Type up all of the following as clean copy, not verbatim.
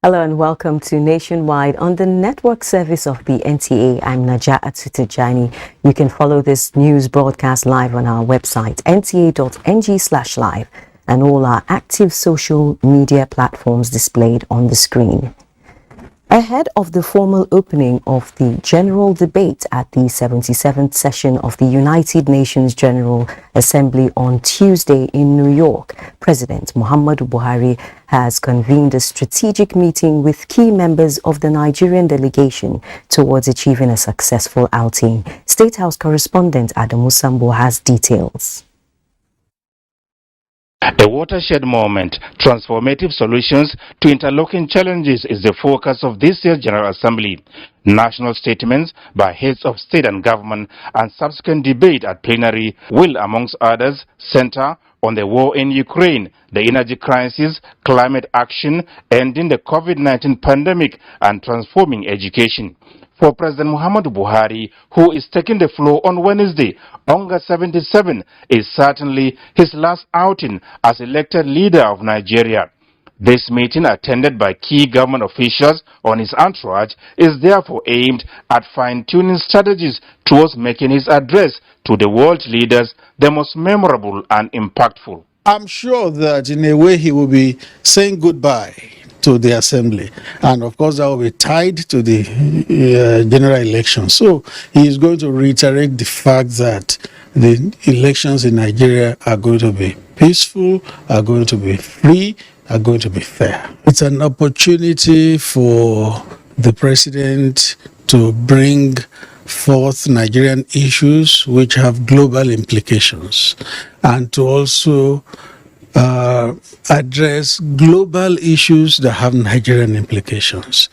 Hello and welcome to Nationwide on the network service of the NTA. I'm Najat Atutujani. You can follow this news broadcast live on our website, nta.ng/live, and all our active social media platforms displayed on the screen. Ahead of the formal opening of the general debate at the 77th session of the United Nations General Assembly on Tuesday in New York, President Muhammadu Buhari has convened a strategic meeting with key members of the Nigerian delegation towards achieving a successful outing. State House correspondent Adamu Sambo has details. A watershed moment, transformative solutions to interlocking challenges is the focus of this year's General Assembly. National statements by heads of state and government and subsequent debate at plenary will, amongst others, center on the war in Ukraine, the energy crisis, climate action, ending the COVID-19 pandemic, and transforming education. For President Muhammadu Buhari, who is taking the floor on Wednesday, August 77, is certainly his last outing as elected leader of Nigeria. This meeting, attended by key government officials on his entourage, is therefore aimed at fine-tuning strategies towards making his address to the world leaders the most memorable and impactful. I'm sure that in a way he will be saying goodbye to the assembly, and of course that will be tied to the general election. So he is going to reiterate the fact that the elections in Nigeria are going to be peaceful, are going to be free, are going to be fair. It's an opportunity for the president to bring forth Nigerian issues which have global implications, and to also address global issues that have Nigerian implications.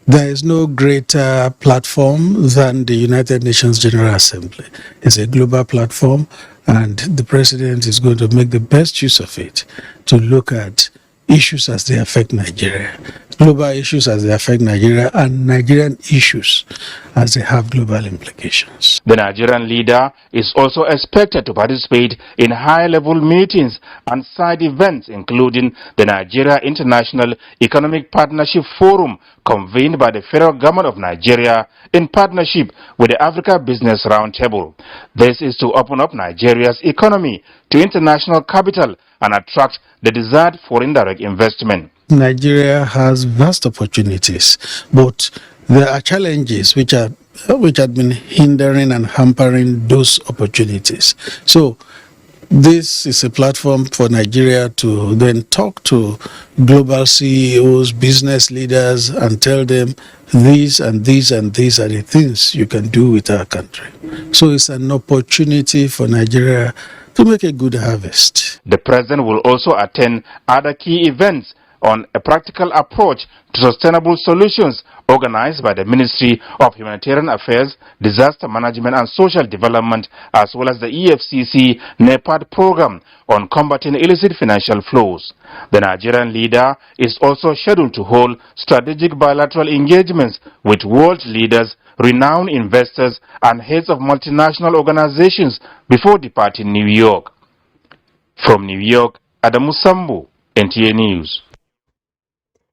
There is no greater platform than the United Nations General Assembly. It's a global platform, and the president is going to make the best use of it to look at issues as they affect Nigeria, global issues as they affect Nigeria, and Nigerian issues as they have global implications. The Nigerian leader is also expected to participate in high-level meetings and side events, including the Nigeria International Economic Partnership Forum, convened by the federal government of Nigeria in partnership with the Agribusiness Roundtable. This is to open up Nigeria's economy to international capital and attract the desired foreign direct investment. Nigeria has vast opportunities, but there are challenges which have been hindering and hampering those opportunities. So this is a platform for Nigeria to then talk to global CEOs, business leaders, and tell them these and these and these are the things you can do with our country. So it's an opportunity for Nigeria to make a good harvest. The president will also attend other key events on a practical approach to sustainable solutions organized by the Ministry of Humanitarian Affairs, Disaster Management and Social Development, as well as the EFCC NEPAD program on combating illicit financial flows. The Nigerian leader is also scheduled to hold strategic bilateral engagements with world leaders, renowned investors, and heads of multinational organizations before departing New York. From New York, Adamu Sambo, NTA News.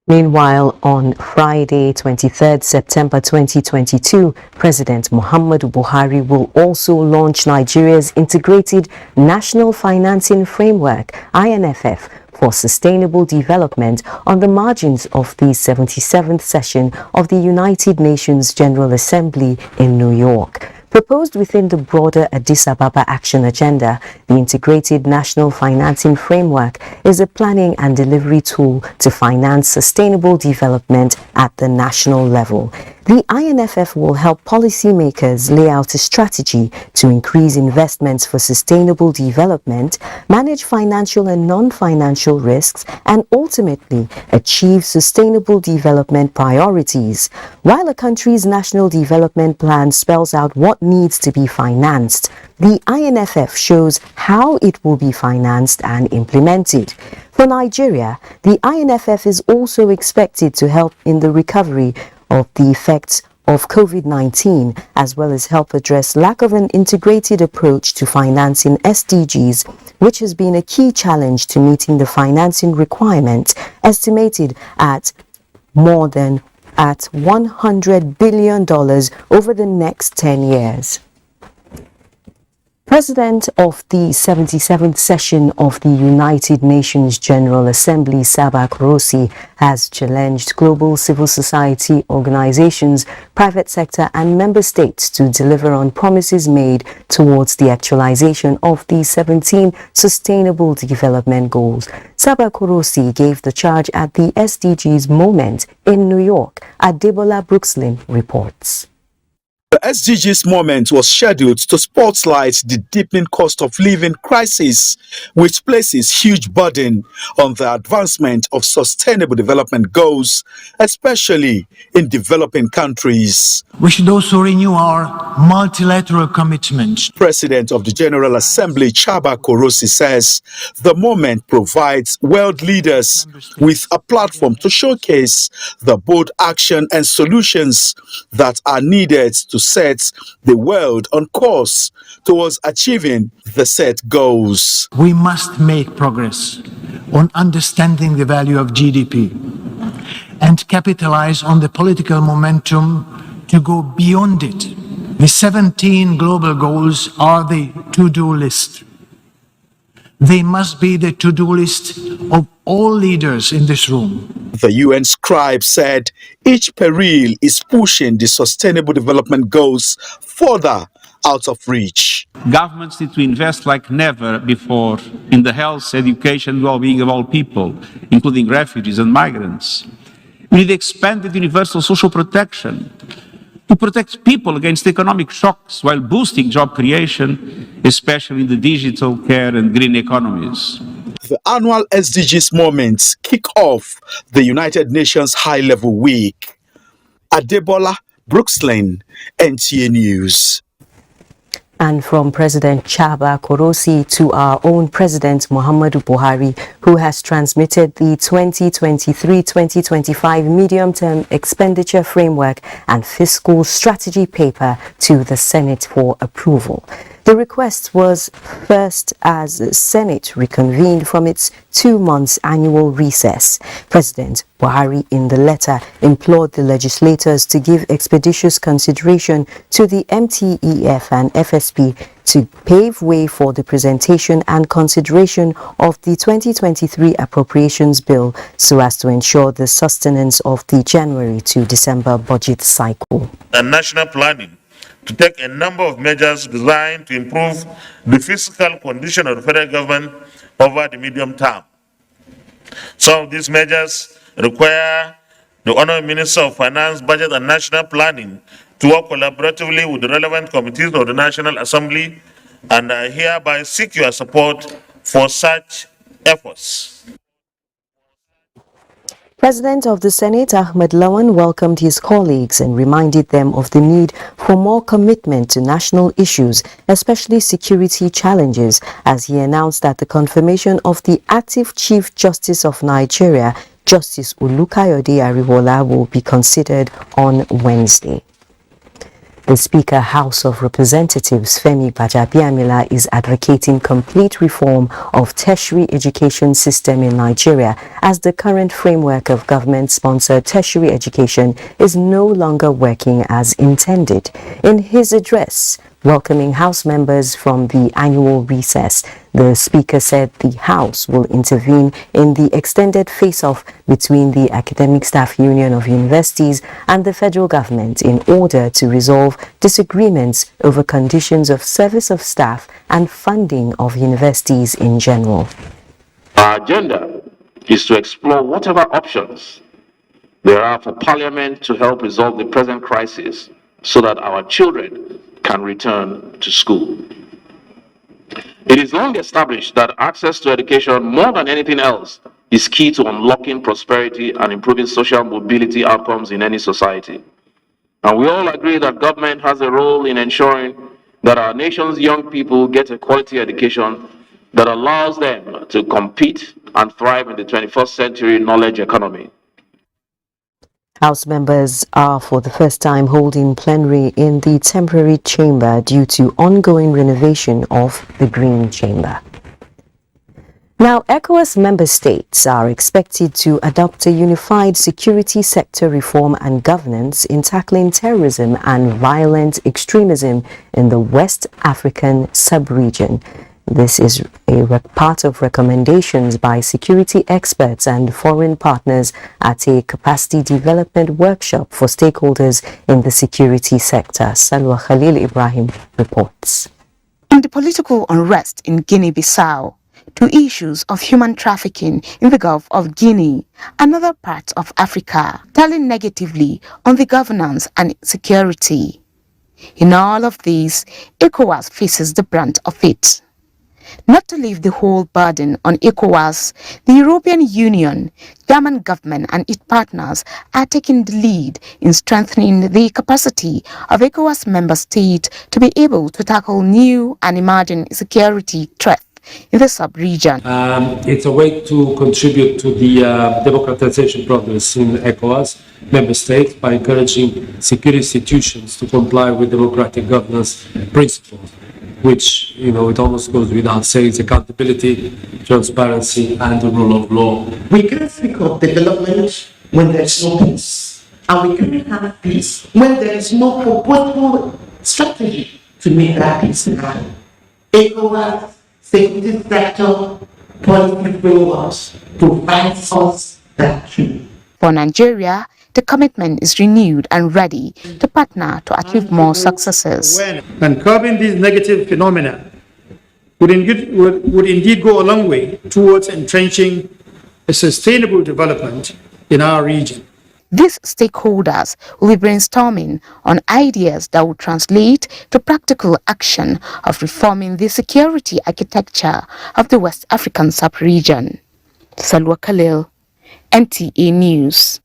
Meanwhile, on Friday, 23rd September 2022, President Muhammadu Buhari will also launch Nigeria's Integrated National Financing Framework, INFF, for sustainable development on the margins of the 77th session of the United Nations General Assembly in New York. Proposed within the broader Addis Ababa Action Agenda, the Integrated National Financing Framework is a planning and delivery tool to finance sustainable development at the national level. The INFF will help policymakers lay out a strategy to increase investments for sustainable development, manage financial and non-financial risks, and ultimately achieve sustainable development priorities. While a country's national development plan spells out what needs to be financed, the INFF shows how it will be financed and implemented. For Nigeria, the INFF is also expected to help in the recovery of the effects of COVID-19, as well as help address lack of an integrated approach to financing SDGs, which has been a key challenge to meeting the financing requirements, estimated at more than $100 billion over the next 10 years. President of the 77th session of the United Nations General Assembly, Saba Korosi, has challenged global civil society organizations, private sector and member states to deliver on promises made towards the actualization of the 17 Sustainable Development Goals. Saba Korosi gave the charge at the SDGs Moment in New York. Adebola Brookslyn reports. The SDGs Moment was scheduled to spotlight the deepening cost of living crisis, which places huge burden on the advancement of sustainable development goals, especially in developing countries. We should also renew our multilateral commitment. President of the General Assembly, Chaba Korosi, says the moment provides world leaders with a platform to showcase the bold action and solutions that are needed to set the world on course towards achieving the set goals. We must make progress on understanding the value of GDP and capitalize on the political momentum to go beyond it. The 17 global goals are the to-do list. They must be the to-do list of all leaders in this room. The UN scribe said each peril is pushing the Sustainable Development Goals further out of reach. Governments need to invest like never before in the health, education, and well-being of all people, including refugees and migrants. We need expanded universal social protection to protect people against economic shocks while boosting job creation, especially in the digital, care and green economies. The annual SDGs Moments kick off the United Nations High-Level Week. Adebola Brookslyn, NTA News. And from President Chaba Korosi to our own President Muhammadu Buhari, who has transmitted the 2023-2025 Medium-Term Expenditure Framework and Fiscal Strategy Paper to the Senate for approval. The request was first as the Senate reconvened from its 2 months annual recess. President Buhari in the letter implored the legislators to give expeditious consideration to the MTEF and FSP to pave way for the presentation and consideration of the 2023 Appropriations Bill so as to ensure the sustenance of the January to December budget cycle. And national planning to take a number of measures designed to improve the fiscal condition of the federal government over the medium term. Some of these measures require the Honorable Minister of Finance, Budget and National Planning to work collaboratively with the relevant committees of the National Assembly, and I hereby seek your support for such efforts. President of the Senate, Ahmed Lawan, welcomed his colleagues and reminded them of the need for more commitment to national issues, especially security challenges, as he announced that the confirmation of the active Chief Justice of Nigeria, Justice Olukayode Ariwola, will be considered on Wednesday. The Speaker, House of Representatives, Femi Gbajabiamila, is advocating complete reform of tertiary education system in Nigeria, as the current framework of government-sponsored tertiary education is no longer working as intended. In his address, welcoming House members from the annual recess. The Speaker said the House will intervene in the extended face-off between the Academic Staff Union of Universities and the federal government in order to resolve disagreements over conditions of service of staff and funding of universities in general. Our agenda is to explore whatever options there are for Parliament to help resolve the present crisis so that our children can return to school. It is long established that access to education, more than anything else, is key to unlocking prosperity and improving social mobility outcomes in any society. And we all agree that government has a role in ensuring that our nation's young people get a quality education that allows them to compete and thrive in the 21st century knowledge economy. House members are for the first time holding plenary in the temporary chamber due to ongoing renovation of the Green Chamber. Now, ECOWAS member states are expected to adopt a unified security sector reform and governance in tackling terrorism and violent extremism in the West African sub-region. This is a part of recommendations by security experts and foreign partners at a capacity development workshop for stakeholders in the security sector. Salwa Khalil Ibrahim reports. On the political unrest in Guinea-Bissau, to issues of human trafficking in the Gulf of Guinea, another part of Africa, telling negatively on the governance and security. In all of these, ECOWAS faces the brunt of it. Not to leave the whole burden on ECOWAS, the European Union, German government and its partners are taking the lead in strengthening the capacity of ECOWAS member states to be able to tackle new and emerging security threats in the sub-region. It's a way to contribute to the democratization progress in ECOWAS member states by encouraging security institutions to comply with democratic governance principles, which, it almost goes without saying, is accountability, transparency, and the rule of law. We can't speak of development when there's no peace, and we can't have peace when there is no purposeful strategy to make that peace happen. ECOWAS, security sector, policy frameworks provides us that key. For Nigeria, the commitment is renewed and ready to partner to achieve more successes. And curbing these negative phenomena would indeed go a long way towards entrenching a sustainable development in our region. These stakeholders will be brainstorming on ideas that will translate to practical action of reforming the security architecture of the West African sub-region. Salwa Khalil, NTA News.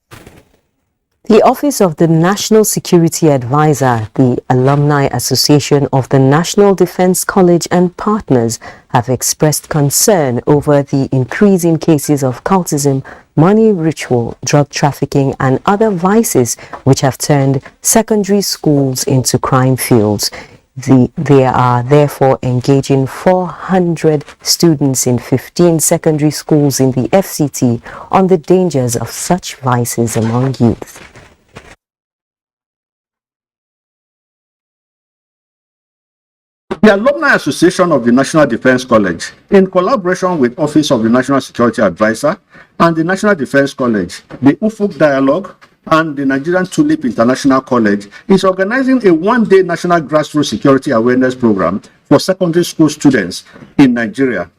The Office of the National Security Advisor, the Alumni Association of the National Defense College and partners have expressed concern over the increase in cases of cultism, money ritual, drug trafficking and other vices which have turned secondary schools into crime fields. They are therefore engaging 400 students in 15 secondary schools in the FCT on the dangers of such vices among youth. The Alumni Association of the National Defense College, in collaboration with Office of the National Security Advisor and the National Defense College, the UFUC Dialogue, and the Nigerian Tulip International College, is organizing a one-day national grassroots security awareness program for secondary school students in Nigeria.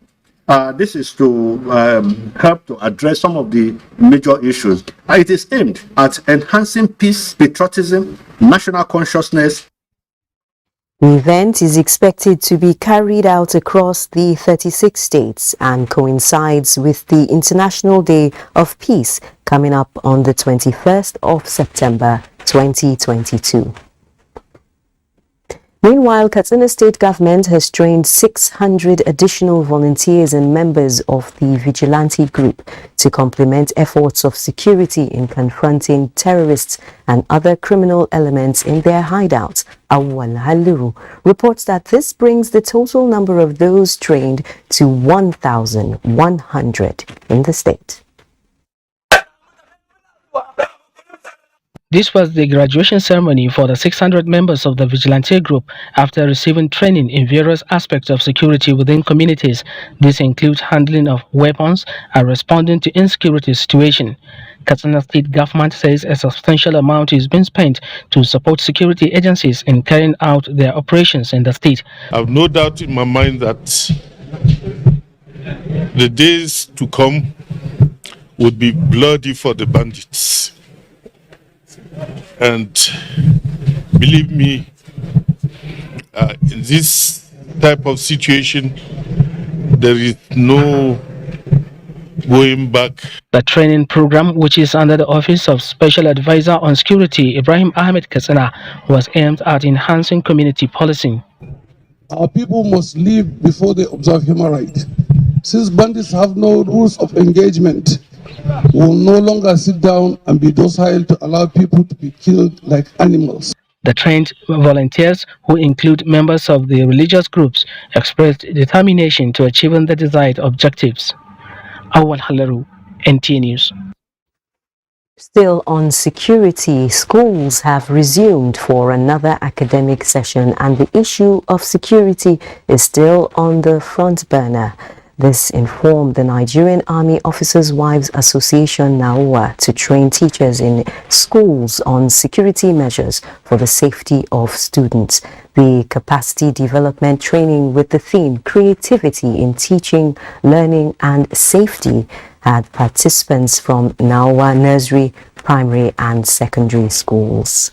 This is to help to address some of the major issues. It is aimed at enhancing peace, patriotism, national consciousness. The event is expected to be carried out across the 36 states and coincides with the International Day of Peace coming up on the 21st of September 2022. Meanwhile, Katsina State Government has trained 600 additional volunteers and members of the vigilante group to complement efforts of security in confronting terrorists and other criminal elements in their hideouts. Awal Haluru reports that this brings the total number of those trained to 1,100 in the state. This was the graduation ceremony for the 600 members of the Vigilante group after receiving training in various aspects of security within communities. This includes handling of weapons and responding to insecurity situations. Katsina State government says a substantial amount is being spent to support security agencies in carrying out their operations in the state. I have no doubt in my mind that the days to come would be bloody for the bandits. And believe me, in this type of situation, there is no going back. The training program, which is under the Office of Special Advisor on Security, Ibrahim Ahmed Katsina, was aimed at enhancing community policing. Our people must live before they observe human rights. Since bandits have no rules of engagement, we will no longer sit down and be docile to allow people to be killed like animals. The trained volunteers, who include members of the religious groups, expressed determination to achieving the desired objectives. Awal Halaru, NTA News. Still on security, schools have resumed for another academic session and the issue of security is still on the front burner. This informed the Nigerian Army Officers' Wives Association NAOA to train teachers in schools on security measures for the safety of students. The capacity development training with the theme Creativity in Teaching, Learning and Safety had participants from NAOA nursery, primary and secondary schools.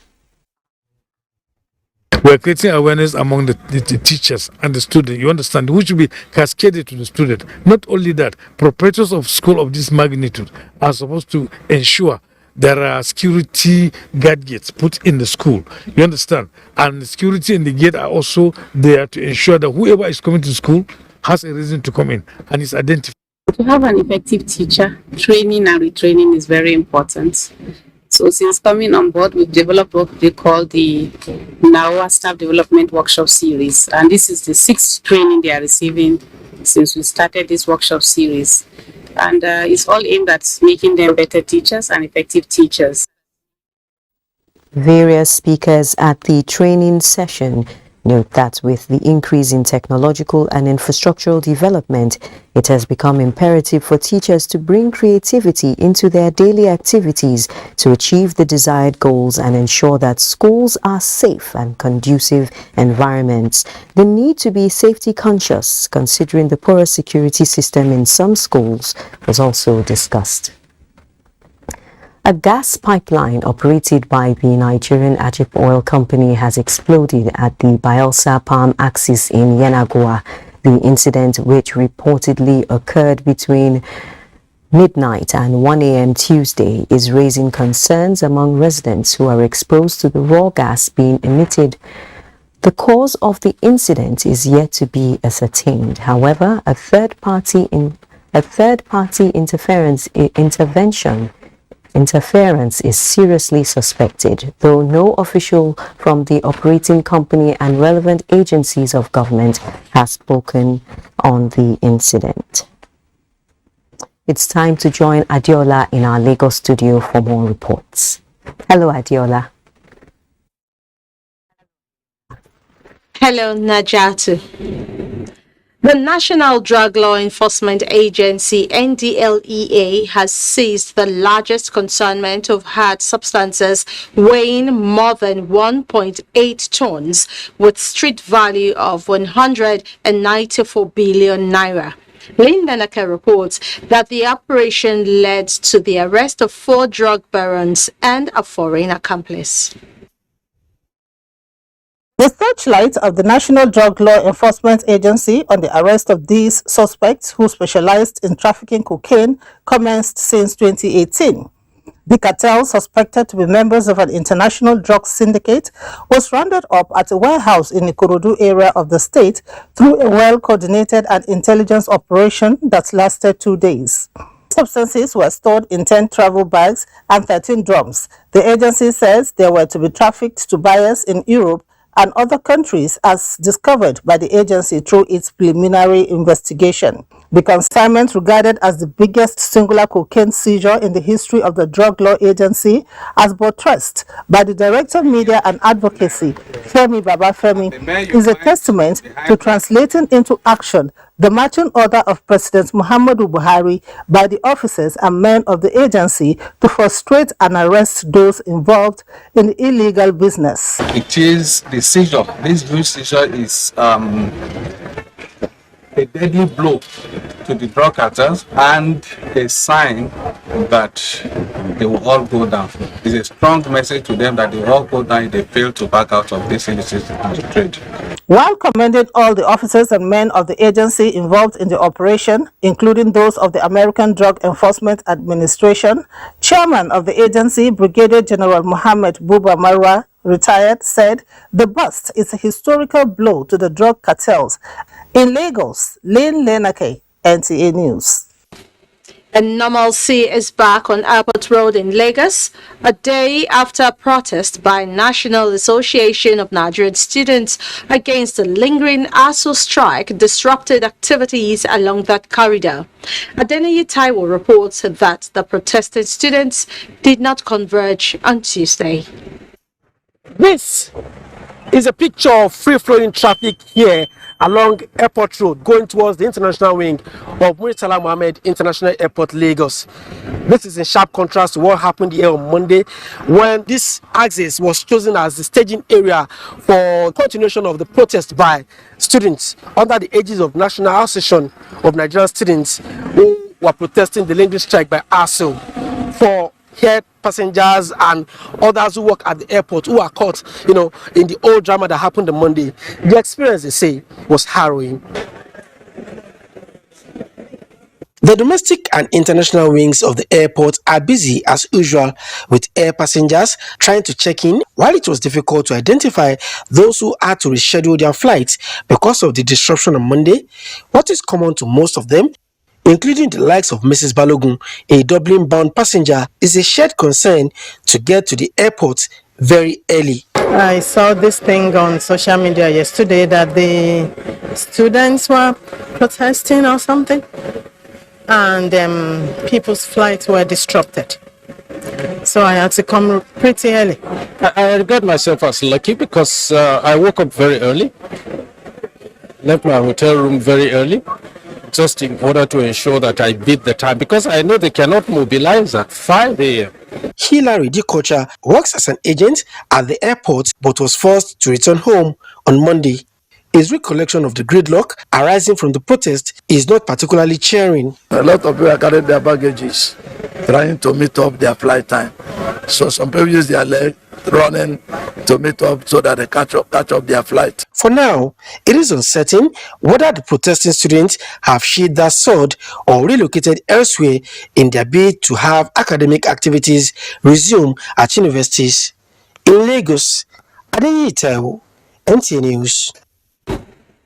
We're creating awareness among the teachers and the students, you understand, which will be cascaded to the student. Not only that, proprietors of school of this magnitude are supposed to ensure there are security gadgets put in the school, you understand, and the security in the gate are also there to ensure that whoever is coming to school has a reason to come in and is identified. To have an effective teacher, training and retraining is very important. So since coming on board, we've developed what they call the NAOA Staff Development Workshop Series. And this is the 6th training they are receiving since we started this workshop series. And it's all aimed at making them better teachers and effective teachers. Various speakers at the training session note that with the increase in technological and infrastructural development, it has become imperative for teachers to bring creativity into their daily activities to achieve the desired goals and ensure that schools are safe and conducive environments. The need to be safety conscious, considering the poorer security system in some schools, was also discussed. A gas pipeline operated by the Nigerian Agip Oil Company has exploded at the Bayelsa Palm Axis in Yenagoa. The incident, which reportedly occurred between midnight and 1 a.m. Tuesday, is raising concerns among residents who are exposed to the raw gas being emitted. The cause of the incident is yet to be ascertained. However, a third-party interference is seriously suspected, though no official from the operating company and relevant agencies of government has spoken on the incident. It's time to join Adiola in our Lagos studio for more reports. Hello, Adiola. Hello, Najatu. The National Drug Law Enforcement Agency, NDLEA, has seized the largest consignment of hard substances weighing more than 1.8 tons with street value of 194 billion naira. Linda Naka reports that the operation led to the arrest of 4 drug barons and a foreign accomplice. The searchlight of the National Drug Law Enforcement Agency on the arrest of these suspects who specialized in trafficking cocaine commenced since 2018. The cartel, suspected to be members of an international drug syndicate, was rounded up at a warehouse in the Ikorodu area of the state through a well-coordinated and intelligence operation that lasted 2 days. Substances were stored in 10 travel bags and 13 drums. The agency says they were to be trafficked to buyers in Europe and other countries as discovered by the agency through its preliminary investigation. The consignment, regarded as the biggest singular cocaine seizure in the history of the Drug Law Agency, as buttressed by the Director of Media and Advocacy, Femi Babafemi, is a testament to translating into action the marching order of President Muhammadu Buhari by the officers and men of the agency to frustrate and arrest those involved in the illegal business. It is the seizure. This huge seizure is a deadly blow to the drug cartels and a sign that they will all go down. It's a strong message to them that they will all go down if they fail to back out of this illicit trade. While commending all the officers and men of the agency involved in the operation, including those of the American Drug Enforcement Administration, Chairman of the agency, Brigadier General Mohammed Buba Marwa, retired, said the bust is a historical blow to the drug cartels. In Lagos, Lane Lenake, NTA News. And normalcy is back on Airport Road in Lagos, a day after a protest by National Association of Nigerian Students against the lingering ASU strike disrupted activities along that corridor. Adeniyi Taiwo reports that the protesting students did not converge on Tuesday. This is a picture of free-flowing traffic here along Airport Road going towards the international wing of Murtala Mohammed International Airport, Lagos. This is in sharp contrast to what happened here on Monday when this axis was chosen as the staging area for continuation of the protest by students under the aegis of National Association of Nigerian Students who were protesting the lingering strike by ASU for air passengers and others who work at the airport who are caught, in the old drama that happened on Monday. The experience, they say, was harrowing. The domestic and international wings of the airport are busy as usual with air passengers trying to check in, while it was difficult to identify those who had to reschedule their flights because of the disruption on Monday. What is common to most of them, including the likes of Mrs. Balogun, a Dublin-bound passenger, is a shared concern to get to the airport very early. I saw this thing on social media yesterday that the students were protesting or something, and people's flights were disrupted. So I had to come pretty early. I regard myself as lucky because I woke up very early, left my hotel room very early, just in order to ensure that I beat the time, because I know they cannot mobilize at 5 a.m. Hilary Dikocha works as an agent at the airport but was forced to return home on Monday. His recollection of the gridlock arising from the protest is not particularly cheering. A lot of people are carrying their baggages, trying to meet up their flight time. So some people use their leg running to meet up so that they catch up their flight. For now, it is uncertain whether the protesting students have sheathed their sword or relocated elsewhere in their bid to have academic activities resume at universities. In Lagos, Adeniyi Taiwo, NTA News.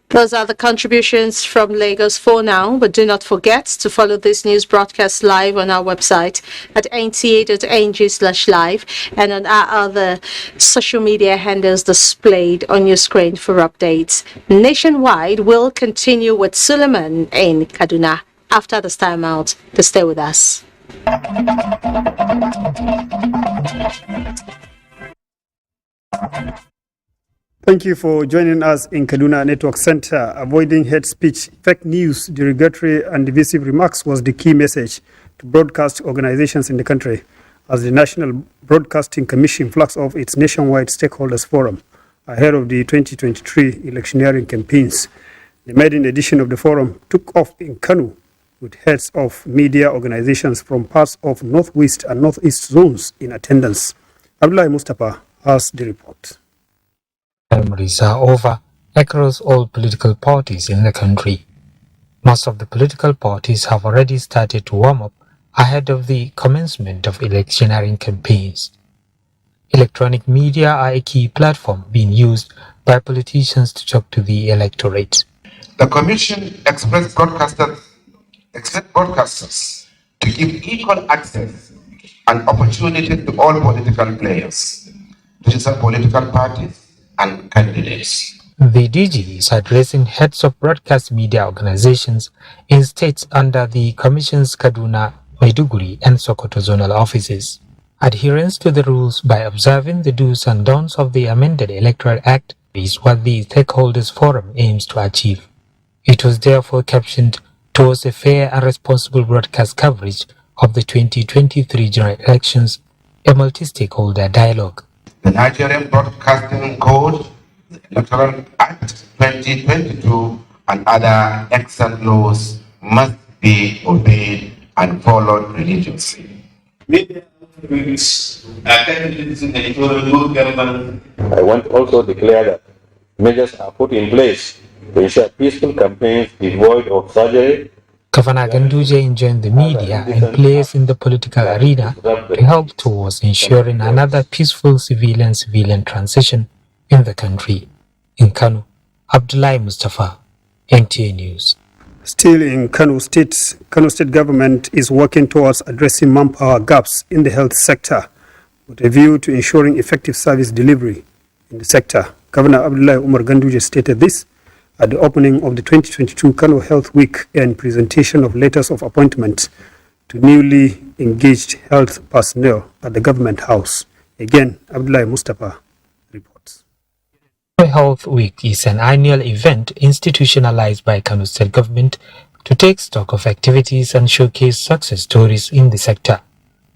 Those are the contributions from Lagos for now, but do not forget to follow this news broadcast live on our website at nta.ng/live and on our other social media handles displayed on your screen for updates. Nationwide will continue with Suleiman in Kaduna after this time out. To stay with us. Thank you for joining us in Kaduna Network Center. Avoiding hate speech, fake news, derogatory and divisive remarks was the key message to broadcast organizations in the country as the National Broadcasting Commission flags off its nationwide stakeholders forum ahead of the 2023 electioneering campaigns. The maiden edition of the forum took off in Kano with heads of media organizations from parts of Northwest and Northeast zones in attendance. Abdullahi Mustafa has the report. Primaries are over across all political parties in the country. Most of the political parties have already started to warm up ahead of the commencement of electioneering campaigns. Electronic media are a key platform being used by politicians to talk to the electorate. The Commission expects broadcasters to give equal access and opportunity to all political players, digital political parties, and candidates. The DG is addressing heads of broadcast media organizations in states under the Commission's Kaduna, Maiduguri, and Sokoto zonal offices. Adherence to the rules by observing the do's and don'ts of the amended Electoral Act is what the Stakeholders Forum aims to achieve. It was therefore captioned towards a fair and responsible broadcast coverage of the 2023 general elections, a multi-stakeholder dialogue. The Nigerian Broadcasting Code, the Electoral Act 2022, and other excellent laws must be obeyed and followed religiously. I want also to declare that measures are put in place to ensure peaceful campaigns devoid of surgery. Governor Ganduje enjoined the media and players in the political arena to help towards ensuring another peaceful civilian transition in the country. In Kano, Abdullahi Mustafa, NTA News. Still in Kano State government is working towards addressing manpower gaps in the health sector with a view to ensuring effective service delivery in the sector. Governor Abdullahi Umar Ganduje stated this at the opening of the 2022 Kano Health Week and presentation of letters of appointment to newly engaged health personnel at the government house. Again, Abdullahi Mustafa reports. Kano Health Week is an annual event institutionalized by Kano State Government to take stock of activities and showcase success stories in the sector.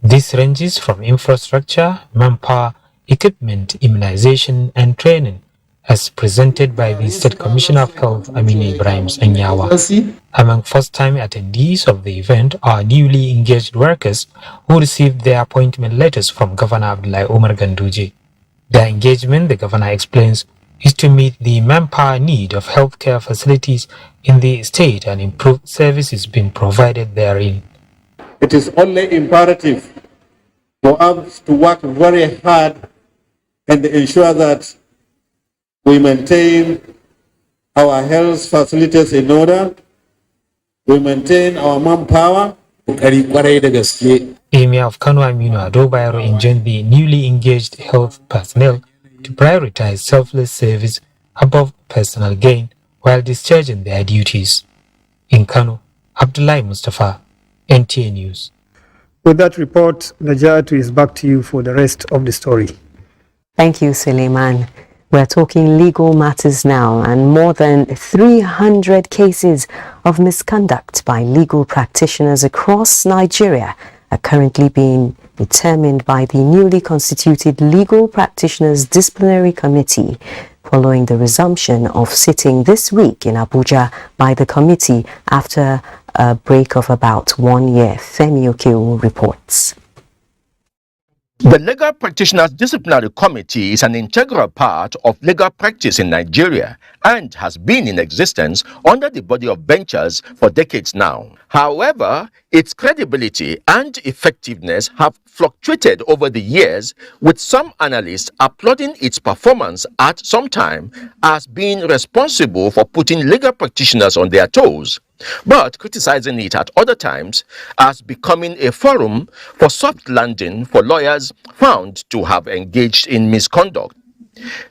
This ranges from infrastructure, manpower, equipment, immunization, and training, as presented by the State Commissioner of Health, Aminu Ibrahim Sanyawa. Among first-time attendees of the event are newly engaged workers who received their appointment letters from Governor Abdullahi Umar Ganduje. Their engagement, the Governor explains, is to meet the manpower need of healthcare facilities in the state and improve services being provided therein. It is only imperative for us to work very hard and ensure that we maintain our health facilities in order, we maintain our manpower. Emir of Kano Aminu Ado Bayero enjoined the newly engaged health personnel to prioritize selfless service above personal gain while discharging their duties. In Kano, Abdullahi Mustafa, NTA News. With that report, Najatu is back to you for the rest of the story. Thank you, Suleiman. We're talking legal matters now, and more than 300 cases of misconduct by legal practitioners across Nigeria are currently being determined by the newly constituted Legal Practitioners Disciplinary Committee following the resumption of sitting this week in Abuja by the committee after a break of about 1 year. Femi Okewu reports. The Legal Practitioners Disciplinary Committee is an integral part of legal practice in Nigeria and has been in existence under the body of benchers for decades now. However, its credibility and effectiveness have fluctuated over the years, with some analysts applauding its performance at some time as being responsible for putting legal practitioners on their toes, but criticizing it at other times as becoming a forum for soft landing for lawyers found to have engaged in misconduct.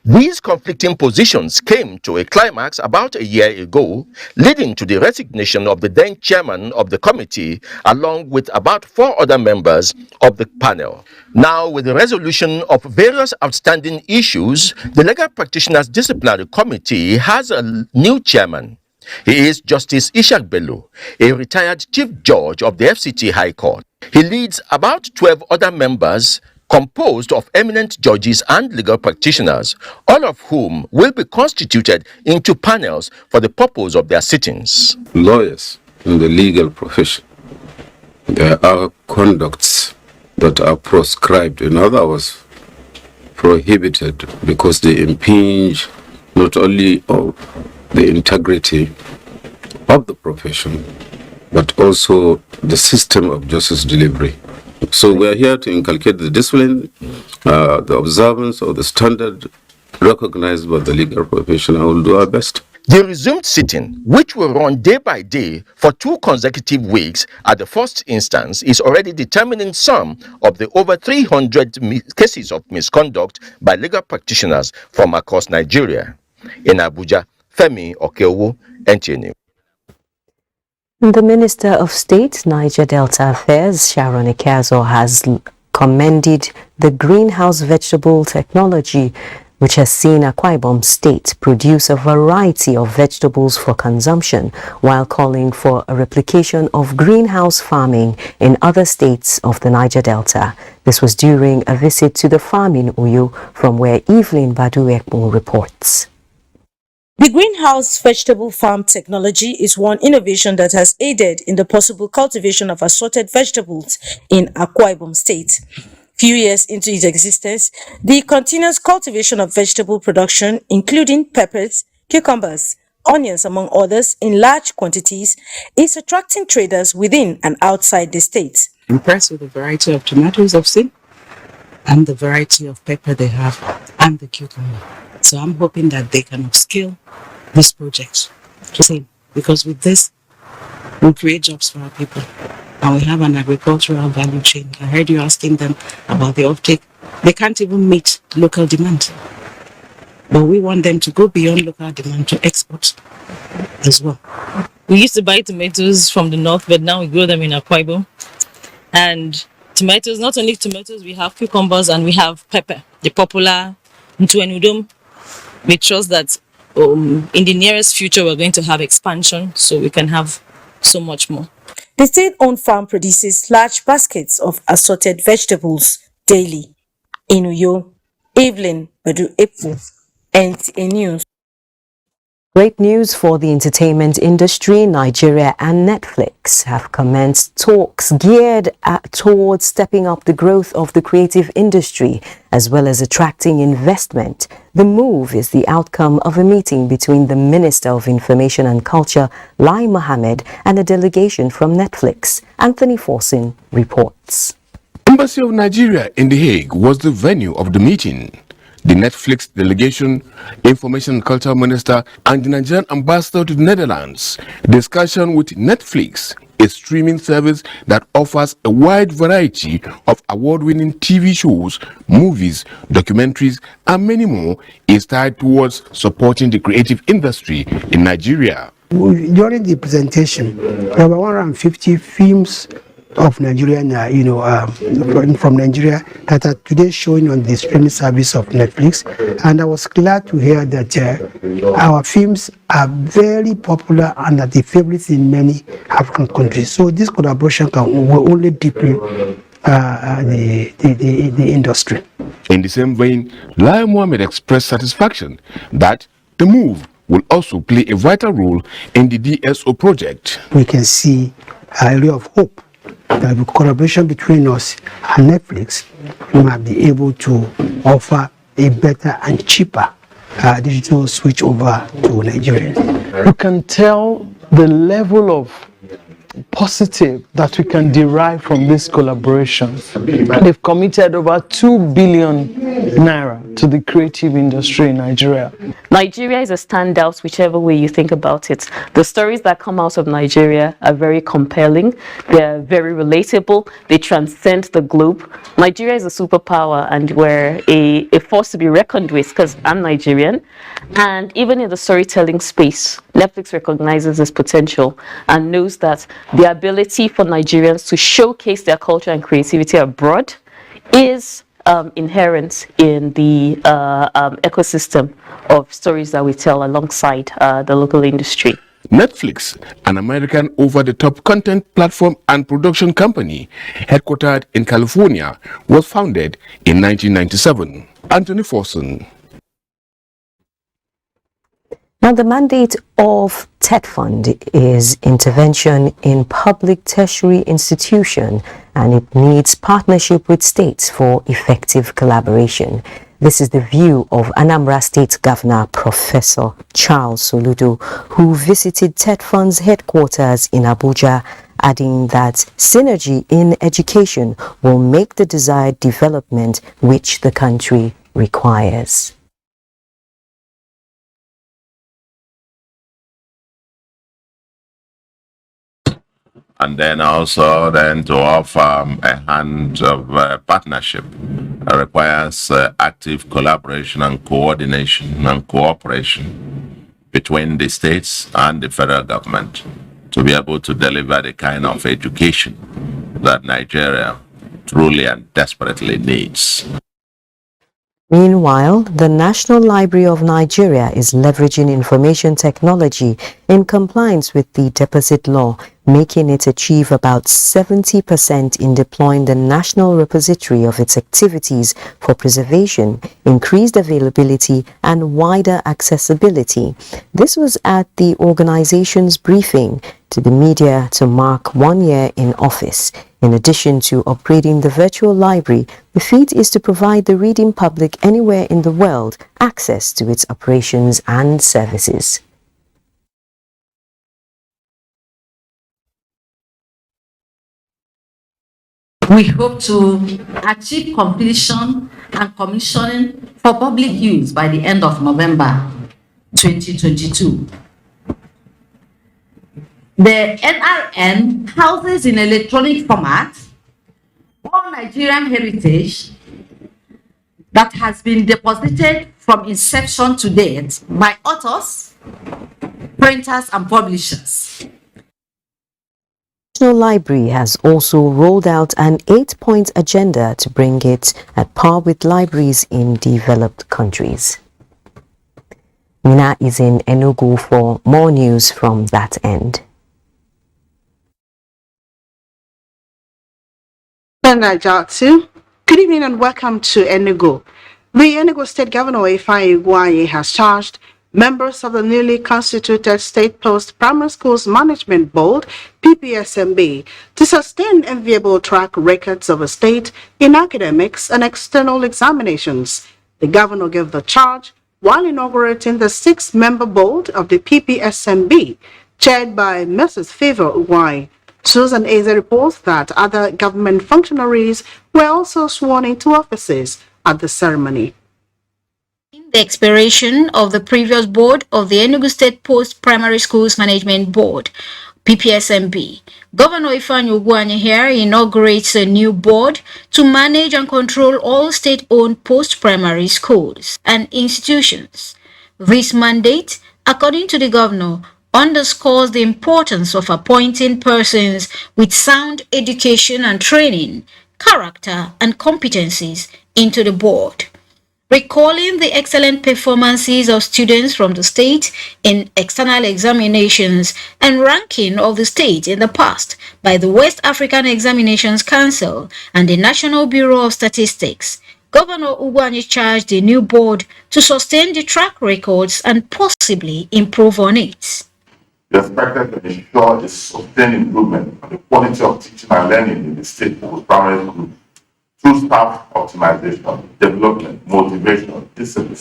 These conflicting positions came to a climax about a year ago, leading to the resignation of the then chairman of the committee, along with about 4 other members of the panel. Now, with the resolution of various outstanding issues, the Legal Practitioners Disciplinary Committee has a new chairman. He is Justice Ishak Bello, a retired Chief Judge of the FCT High Court. He leads about 12 other members composed of eminent judges and legal practitioners, all of whom will be constituted into panels for the purpose of their sittings. Lawyers in the legal profession, there are conducts that are proscribed, in other words, prohibited, because they impinge not only on the integrity of the profession, but also the system of justice delivery. So we are here to inculcate the discipline, the observance of the standard recognized by the legal profession, and we'll do our best. The resumed sitting, which will run day by day for 2 consecutive weeks at the first instance, is already determining some of the over 300 cases of misconduct by legal practitioners from across Nigeria. In Abuja, Femi Okeowo, NTA News. The Minister of State, Niger Delta Affairs, Sharon Ikazo, has commended the greenhouse vegetable technology, which has seen Akwa Ibom State produce a variety of vegetables for consumption, while calling for a replication of greenhouse farming in other states of the Niger Delta. This was during a visit to the farm in Uyo, from where Evelyn Badu-Ekmo reports. The greenhouse vegetable farm technology is one innovation that has aided in the possible cultivation of assorted vegetables in Akwa Ibom State. Few years into its existence, the continuous cultivation of vegetable production, including peppers, cucumbers, onions, among others, in large quantities, is attracting traders within and outside the state. Impressed with the variety of tomatoes I've seen and the variety of pepper they have and the cucumber. So I'm hoping that they can upscale this project to same, because with this, we'll create jobs for our people. And we have an agricultural value chain. I heard you asking them about the offtake. They can't even meet local demand. But we want them to go beyond local demand to export as well. We used to buy tomatoes from the north, but now we grow them in Akwa Ibom. And tomatoes, not only tomatoes, we have cucumbers and we have pepper, the popular Ntuenudum. We trust that in the nearest future we're going to have expansion, so we can have so much more. The state-owned farm produces large baskets of assorted vegetables daily. In Uyo, Evelyn Badu-Ekmo, NTA News. Great news for the entertainment industry. Nigeria and Netflix have commenced talks geared towards stepping up the growth of the creative industry, as well as attracting investment. The move is the outcome of a meeting between the Minister of Information and Culture, Lai Mohammed, and a delegation from Netflix. Anthony Forson reports. Embassy of Nigeria in The Hague was the venue of the meeting. The Netflix delegation, Information and Culture Minister, and the Nigerian ambassador to the Netherlands. Discussion with Netflix, a streaming service that offers a wide variety of award-winning TV shows, movies, documentaries, and many more, is tied towards supporting the creative industry in Nigeria. During the presentation, there were 150 films of Nigerian, from Nigeria that are today showing on the streaming service of Netflix, and I was glad to hear that our films are very popular and are the favorites in many African countries. So this collaboration will only deepen the industry. In the same vein, Lai Mohammed expressed satisfaction that the move will also play a vital role in the DSO project. We can see an area of hope that with collaboration between us and Netflix, we might be able to offer a better and cheaper digital switch over to Nigerians. You can tell the level of positive that we can derive from this collaboration. They've committed over 2 billion naira to the creative industry in Nigeria. Nigeria is a standout whichever way you think about it. The stories that come out of Nigeria are very compelling, they're very relatable, they transcend the globe. Nigeria is a superpower and we're a force to be reckoned with, because I'm Nigerian. And even in the storytelling space, Netflix recognizes this potential and knows that the ability for Nigerians to showcase their culture and creativity abroad is inherent in the ecosystem of stories that we tell alongside the local industry. Netflix, an American over-the-top content platform and production company headquartered in California, was founded in 1997. Anthony Forson. Now, the mandate of TED Fund is intervention in public tertiary institution, and it needs partnership with states for effective collaboration. This is the view of Anambra State Governor Professor Charles Soludo, who visited TED Fund's headquarters in Abuja, adding that synergy in education will make the desired development which the country requires. And then also to offer a hand of partnership requires active collaboration and coordination and cooperation between the states and the federal government to be able to deliver the kind of education that Nigeria truly and desperately needs. Meanwhile, the National Library of Nigeria is leveraging information technology in compliance with the deposit law, making it achieve about 70% in deploying the national repository of its activities for preservation, increased availability, and wider accessibility. This was at the organization's briefing to the media to mark 1 year in office. In addition to upgrading the virtual library, the feat is to provide the reading public anywhere in the world access to its operations and services. We hope to achieve completion and commissioning for public use by the end of November 2022. The NRN houses in electronic format all Nigerian heritage that has been deposited from inception to date by authors, printers, and publishers. The National Library has also rolled out an 8-point agenda to bring it at par with libraries in developed countries. Mina is in Enugu for more news from that end. Good evening and welcome to Enugu. The Enugu State Governor Ifeanyi Ugwuanyi has charged members of the newly constituted State Post Primary Schools Management Board, PPSMB, to sustain enviable track records of a state in academics and external examinations. The governor gave the charge while inaugurating the 6-member board of the PPSMB, chaired by Mrs. Favor Ugwuanyi. Susan Eze reports that other government functionaries were also sworn into offices at the ceremony. The expiration of the previous board of the Enugu State Post Primary Schools Management Board, PPSMB, Governor Ifeanyi Ugwuanyi here inaugurates a new board to manage and control all state-owned post-primary schools and institutions. This mandate, according to the governor, underscores the importance of appointing persons with sound education and training, character, and competencies into the board. Recalling the excellent performances of students from the state in external examinations and ranking of the state in the past by the West African Examinations Council and the National Bureau of Statistics, Governor Ugwuanyi charged the new board to sustain the track records and possibly improve on it. We expected to ensure a sustained improvement on the quality of teaching and learning in the state post-primary school through staff optimization, development, motivation, discipline,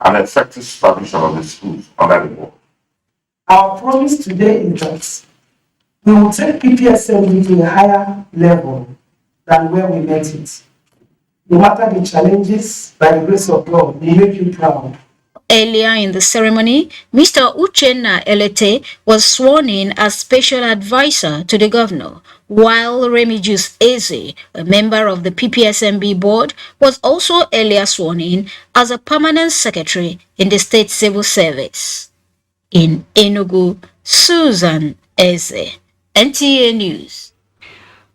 and effective supervision of the schools under the board. Our promise today is that we will take PPSMB to a higher level than where we met it. No matter the challenges, by the grace of God, we make you proud. Earlier in the ceremony, Mr. Uchenna Elete was sworn in as special advisor to the governor, while Remigius Eze, a member of the PPSMB board, was also earlier sworn in as a permanent secretary in the state civil service. In Enugu, Susan Eze, NTA News.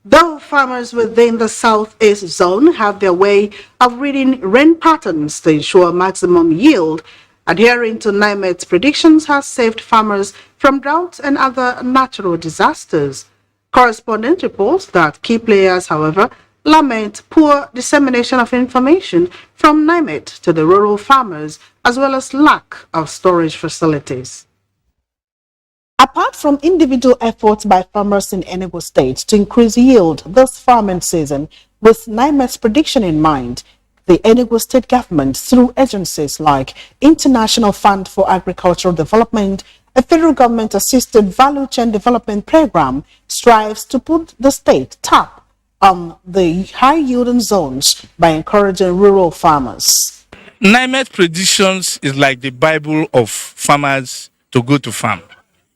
Though farmers within the southeast zone have their way of reading rain patterns to ensure maximum yield, adhering to NIMET's predictions has saved farmers from drought and other natural disasters. Correspondent reports that key players, however, lament poor dissemination of information from NIMET to the rural farmers, as well as lack of storage facilities. Apart from individual efforts by farmers in Enugu State to increase yield this farming season, with NIMET's prediction in mind, the Enugu State government, through agencies like International Fund for Agricultural Development, a federal government-assisted value chain development program, strives to put the state top on the high-yielding zones by encouraging rural farmers. NIMET predictions is like the Bible of farmers to go to farm.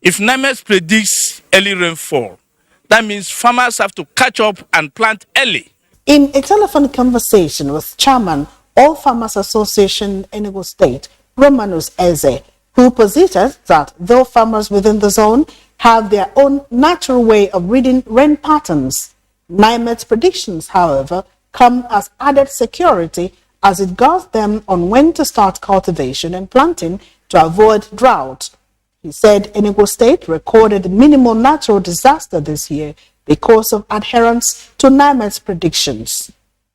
If NIMET predicts early rainfall, that means farmers have to catch up and plant early. In a telephone conversation with Chairman All Farmers Association Enugu State, Romanus Eze, who posited that though farmers within the zone have their own natural way of reading rain patterns, NIMET's predictions, however, come as added security as it guides them on when to start cultivation and planting to avoid drought. He said Enugu State recorded minimal natural disaster this year because of adherence to NIMET's predictions.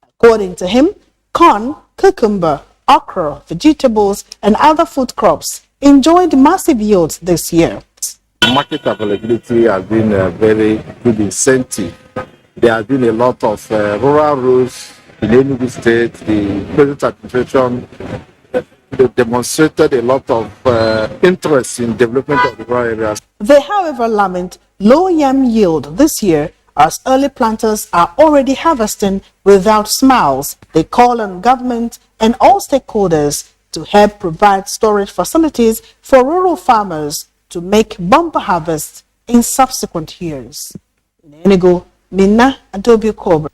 According to him, corn, cucumber, okra, vegetables, and other food crops enjoyed massive yields this year. Market availability has been a very good incentive. There has been a lot of rural roads in Enugu State. The present administration demonstrated a lot of interest in development of the rural areas. They, however, lament low yam yield this year as early planters are already harvesting without smiles. They call on government and all stakeholders to help provide storage facilities for rural farmers to make bumper harvests in subsequent years. In Enugu, Minna Adobe Cobra.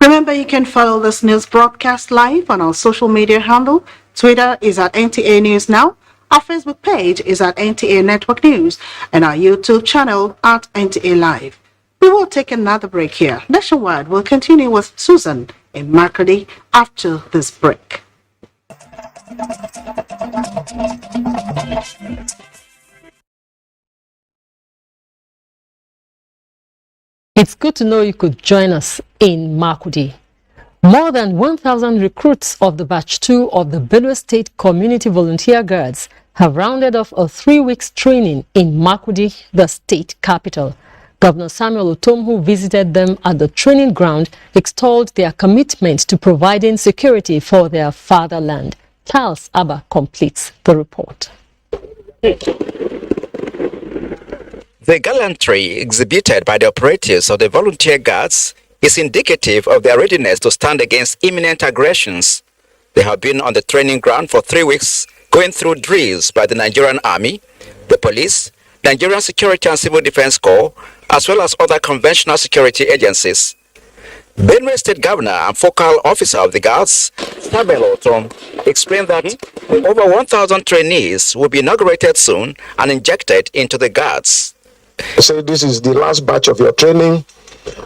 Remember, you can follow this news broadcast live on our social media handle. Twitter is at NTA News Now. Our Facebook page is at NTA Network News and our YouTube channel at NTA Live. We will take another break here. Nationwide will continue with Susan in Markady after this break. It's good to know you could join us in Makudi. More than 1,000 recruits of the Batch 2 of the Benue State Community Volunteer Guards have rounded off a 3-week training in Makudi, the state capital. Governor Samuel Otom, who visited them at the training ground, extolled their commitment to providing security for their fatherland. Charles Abba completes the report. The gallantry exhibited by the operatives of the volunteer guards is indicative of their readiness to stand against imminent aggressions. They have been on the training ground for 3 weeks, going through drills by the Nigerian Army, the police, Nigerian Security and Civil Defense Corps, as well as other conventional security agencies. Benue State Governor and focal officer of the guards, Samuel Otom, explained that over 1,000 trainees will be inaugurated soon and injected into the guards. So this is the last batch of your training,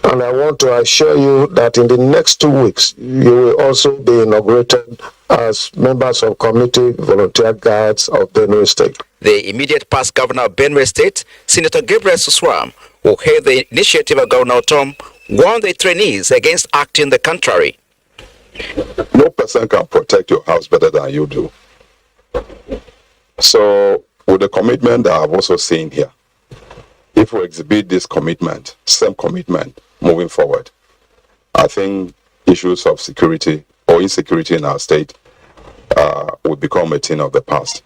and I want to assure you that in the next 2 weeks, you will also be inaugurated as members of Community Volunteer Guards of Benue State. The immediate past governor of Benue State, Senator Gabriel Suswam, who hailed the initiative of Governor Otom, warned the trainees against acting the contrary. No person can protect your house better than you do. So, with the commitment that I've also seen here, if we exhibit this commitment, same commitment, moving forward, I think issues of security or insecurity in our state will become a thing of the past.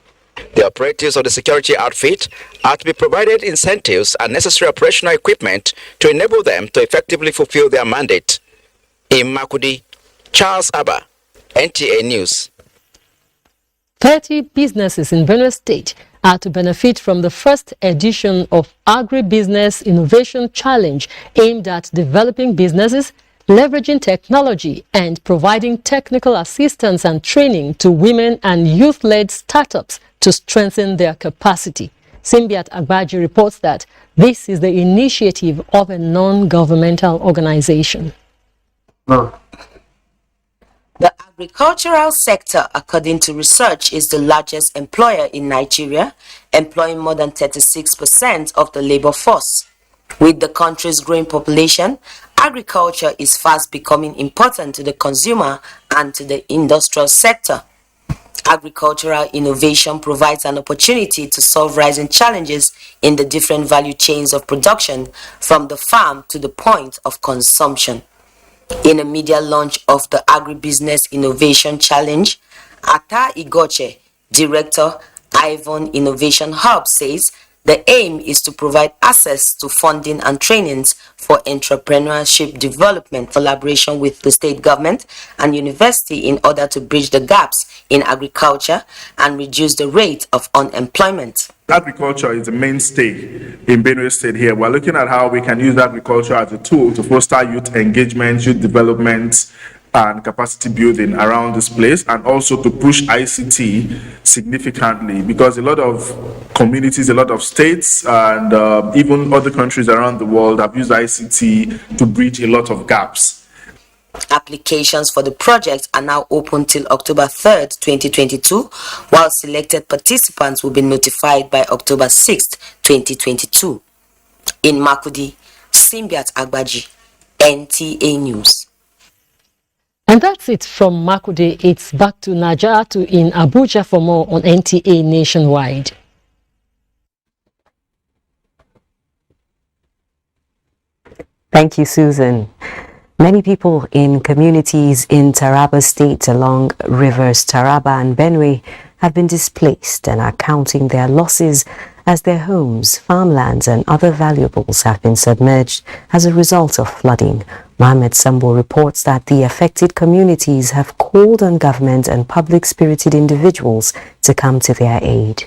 The operatives of the security outfit are to be provided incentives and necessary operational equipment to enable them to effectively fulfill their mandate. In Makudi, Charles Abba, NTA News. 30 businesses in Benue State are to benefit from the first edition of Agribusiness Innovation Challenge aimed at developing businesses, leveraging technology, and providing technical assistance and training to women and youth-led startups to strengthen their capacity. Simbiat Agbaji reports that this is the initiative of a non-governmental organization. The agricultural sector, according to research, is the largest employer in Nigeria, employing more than 36% of the labor force. With the country's growing population, agriculture is fast becoming important to the consumer and to the industrial sector. Agricultural innovation provides an opportunity to solve rising challenges in the different value chains of production, from the farm to the point of consumption. In a media launch of the Agribusiness Innovation Challenge, Ata Igoche, Director, Ivan Innovation Hub, says The aim is to provide access to funding and trainings for entrepreneurship development, collaboration with the state government and university in order to bridge the gaps in agriculture and reduce the rate of unemployment. Agriculture is the mainstay in Benue State here. We're looking at how we can use agriculture as a tool to foster youth engagement, youth development, and capacity building around this place, and also to push ICT significantly, because a lot of communities, a lot of states, and even other countries around the world have used ICT to bridge a lot of gaps. Applications for the project are now open till October 3rd, 2022, while selected participants will be notified by October 6th, 2022. In Makudi, Simbiat Agbaji, NTA News. And that's it from Makudi. It's back to Najatu in Abuja for more on NTA Nationwide. Thank you, Susan. Many people in communities in Taraba State along rivers Taraba and Benue have been displaced and are counting their losses as their homes, farmlands and other valuables have been submerged as a result of flooding. Mohammed Sambo reports that the affected communities have called on government and public-spirited individuals to come to their aid.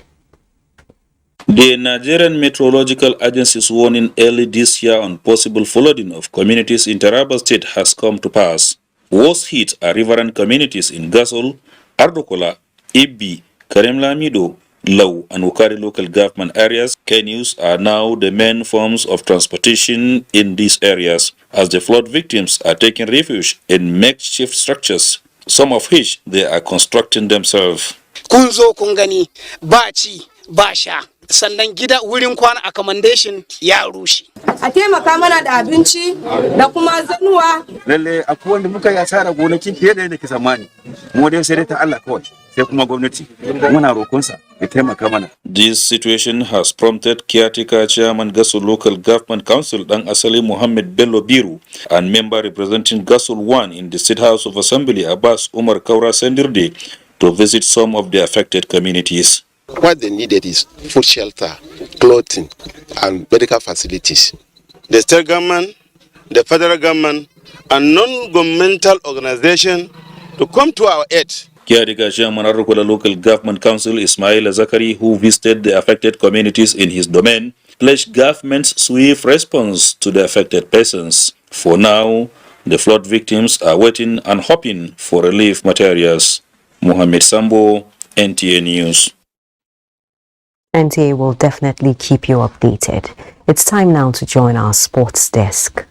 The Nigerian Meteorological Agency's warning early this year on possible flooding of communities in Taraba State has come to pass. Worst hit are riverine communities in Gasol, Ardokola, Ibbi, Karemlamido, Lau, and Wukari local government areas. Canoes are now the main forms of transportation in these areas, as the flood victims are taking refuge in makeshift structures, some of which they are constructing themselves. Kunzo kungani, bachi, basha. Sannan gida wurin kwana accommodation ya rushe. A taimaka mana da abinci da kuma zanuwa. Lalle akwai wanda muka yi asara gonakin fiye da yadda ke zamani. Mu dai sai ta Allah kawai, sai kuma gwamnati. Muna roƙonsa ya taimaka mana. This situation has prompted caretaker chairman Gasol Local Government Council Dan Asali Mohammed Bello Biru and member representing Gasol 1 in the State House of Assembly Abbas Umar Kaura Sendirde to visit some of the affected communities. What they needed is food shelter, clothing, and medical facilities. The state government, the federal government, and non-governmental organizations to come to our aid. Caretaker Chairman Arrokola Local Government Council Ismail Zakari, who visited the affected communities in his domain, pledged government's swift response to the affected persons. For now, the flood victims are waiting and hoping for relief materials. Mohammed Sambo, NTA News. NTA will definitely keep you updated. It's time now to join our sports desk.